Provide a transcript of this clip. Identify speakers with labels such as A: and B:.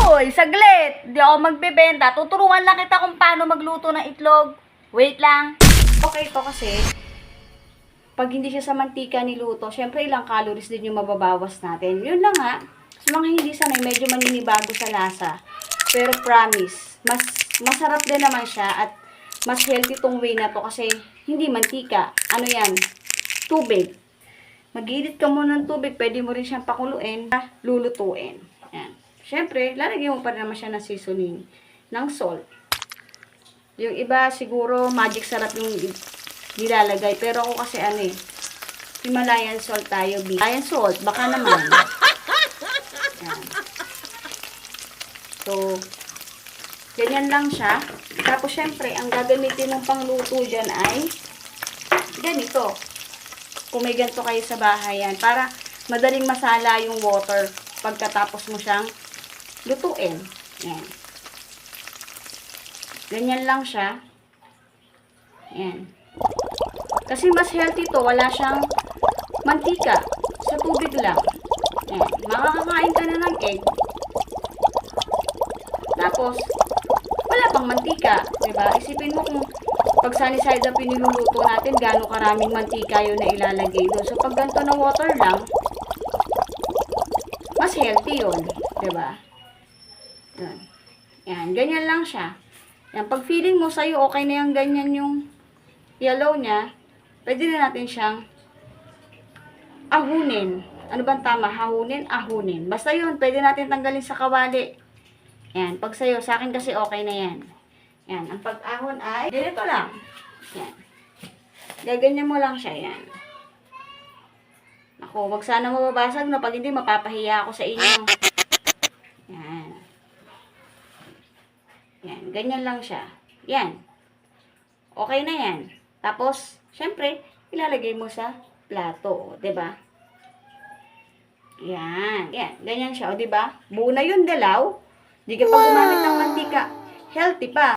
A: Uy, saglit. Di ako magbebenta. Tuturuan lang kita kung paano magluto ng itlog. Wait lang. Okay, ito kasi, pag hindi siya sa mantika niluto, syempre ilang calories din yung mababawas natin. Yun lang nga. Sa mga hindi sanay, medyo maninibago sa lasa. Pero promise, masarap din naman siya at mas healthy tong way na to kasi hindi mantika. Ano yan? Tubig. Mag-init ka muna ng tubig, pwede mo rin siyang pakuluin, lulutuin. Yan. Siyempre, lalagyan mo pa rin naman siya ng seasoning, ng salt. Yung iba, siguro, magic sarap yung nilalagay. Pero ako kasi Himalayan salt tayo. Himalayan salt, baka naman. Yan. So, ganyan lang siya. Tapos, syempre, ang gagamitin ng pangluto dyan ay ganito. Kung may ganito kayo sa bahay yan, para madaling masala yung water pagkatapos mo siyang lutuin. Yan. Ganyan lang siya. Yan. Kasi mas healthy to, wala siyang mantika. Sa tubig lang. Yan. Makakakain ka na ng egg. Tapos, wala pang mantika. Diba? Isipin mo kung pag sunny side up piniluluto natin, gaano karaming mantika yun na ilalagay doon. So, pag ganito na water lang, mas healthy yun. Diba? Yan. Yan. Ganyan lang siya. Yan. Pag feeling mo sa'yo, okay na yung ganyan yung yellow niya, pwede na natin siyang ahunin. Ano bang tama? Hahunin? Ahunin. Basta yun, pwede natin tanggalin sa kawali. Yan. Pag sa'yo, sa akin kasi okay na yan. Yan. Ang pag-ahon ay ganito lang. Yan. Gaganyan mo lang siya. Yan. Ako, wag sana mababasag na pag hindi mapapahiya ako sa inyo. Yan. Yan. Ganyan lang siya. Yan. Okay na yan. Tapos, syempre, ilalagay mo sa plato. O, diba? Yan. Yan. Ganyan siya. O, diba? Buo na yun, galaw. Di ka pa gumamit ng mantika. Healthy pa.